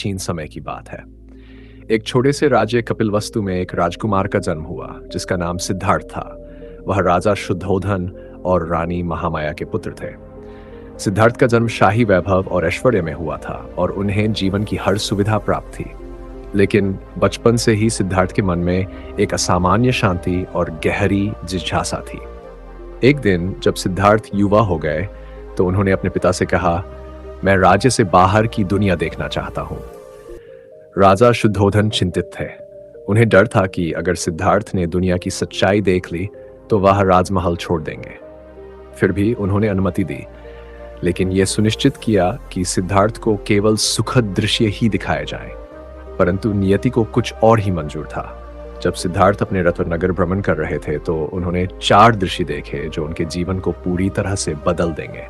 प्राचीन समय की बात है। एक छोटे से राज्य कपिलवस्तु में एक राजकुमार का जन्म हुआ जिसका नाम सिद्धार्थ था। वह राजा शुद्धोधन और रानी महामाया के पुत्र थे। सिद्धार्थ का जन्म शाही वैभव और ऐश्वर्य में हुआ था और उन्हें जीवन की हर सुविधा प्राप्त थी। लेकिन बचपन से ही सिद्धार्थ के मन में एक असामान्य शांति और गहरी जिज्ञासा थी। एक दिन जब सिद्धार्थ युवा हो गए तो उन्होंने अपने पिता से कहा, मैं राज्य से बाहर की दुनिया देखना चाहता हूं। राजा शुद्धोधन चिंतित थे। उन्हें डर था कि अगर सिद्धार्थ ने दुनिया की सच्चाई देख ली तो वह राजमहल छोड़ देंगे। फिर भी उन्होंने अनुमति दी, लेकिन यह सुनिश्चित किया कि सिद्धार्थ को केवल सुखद दृश्य ही दिखाए जाएं। परंतु नियति को कुछ और ही मंजूर था। जब सिद्धार्थ अपने रत्नगर भ्रमण कर रहे थे तो उन्होंने 4 दृश्य देखे जो उनके जीवन को पूरी तरह से बदल देंगे।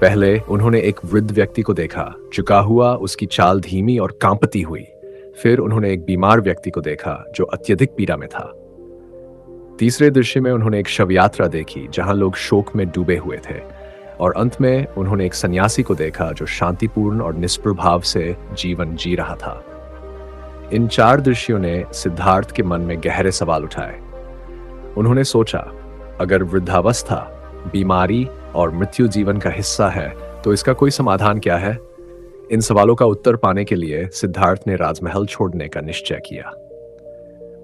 पहले उन्होंने एक वृद्ध व्यक्ति को देखा, झुका हुआ, उसकी चाल धीमी और कांपती हुई। फिर उन्होंने एक बीमार व्यक्ति को देखा जो अत्यधिक पीड़ा में था। तीसरे दृश्य में उन्होंने एक शव यात्रा देखी जहां लोग शोक में डूबे हुए थे। और अंत में उन्होंने एक सन्यासी को देखा जो शांतिपूर्ण और निष्प्रभाव से जीवन जी रहा था। इन 4 दृश्यों ने सिद्धार्थ के मन में गहरे सवाल उठाए। उन्होंने सोचा, अगर वृद्धावस्था, बीमारी और मृत्यु जीवन का हिस्सा है तो इसका कोई समाधान क्या है? इन सवालों का उत्तर पाने के लिए सिद्धार्थ ने राजमहल छोड़ने का निश्चय किया।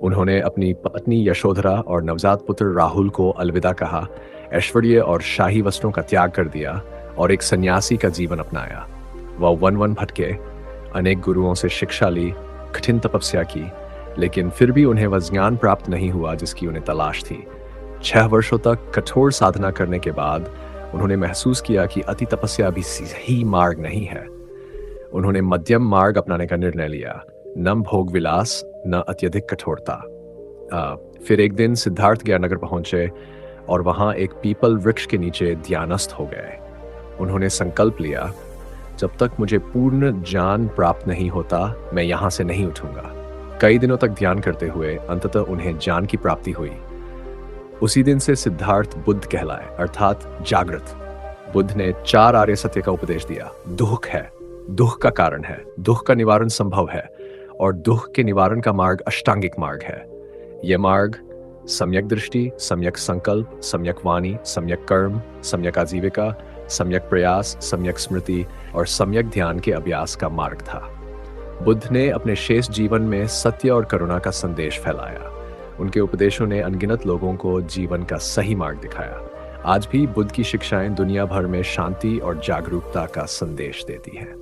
उन्होंने अपनी पत्नी यशोधरा और नवजात पुत्र राहुल को अलविदा कहा, ऐश्वर्य और शाही वस्त्रों का त्याग कर दिया और एक सन्यासी का जीवन अपनाया। वह वन भटके, अनेक गुरुओं से शिक्षा ली, कठिन तपस्या की, लेकिन फिर भी उन्हें वह ज्ञान प्राप्त नहीं हुआ जिसकी उन्हें तलाश थी। 6 वर्षों तक कठोर साधना करने के बाद उन्होंने महसूस किया कि अति तपस्या भी सही मार्ग नहीं है। उन्होंने मध्यम मार्ग अपनाने का निर्णय लिया, न भोग विलास, न अत्यधिक कठोरता। फिर एक दिन सिद्धार्थ ज्ञाननगर पहुंचे और वहां एक पीपल वृक्ष के नीचे ध्यानस्थ हो गए। उन्होंने संकल्प लिया, जब तक मुझे पूर्ण ज्ञान प्राप्त नहीं होता मैं यहां से नहीं उठूंगा। कई दिनों तक ध्यान करते हुए अंततः उन्हें ज्ञान की प्राप्ति हुई। उसी दिन से सिद्धार्थ बुद्ध कहलाए, अर्थात जागृत। बुद्ध ने 4 आर्य सत्य का उपदेश दिया। दुख है, दुख का कारण है, दुख का निवारण संभव है और दुख के निवारण का मार्ग अष्टांगिक मार्ग है। यह मार्ग सम्यक दृष्टि, सम्यक संकल्प, सम्यक वाणी, सम्यक कर्म, सम्यक आजीविका, सम्यक प्रयास, सम्यक स्मृति और सम्यक ध्यान के अभ्यास का मार्ग था। बुद्ध ने अपने शेष जीवन में सत्य और करुणा का संदेश फैलाया। उनके उपदेशों ने अनगिनत लोगों को जीवन का सही मार्ग दिखाया। आज भी बुद्ध की शिक्षाएं दुनिया भर में शांति और जागरूकता का संदेश देती हैं।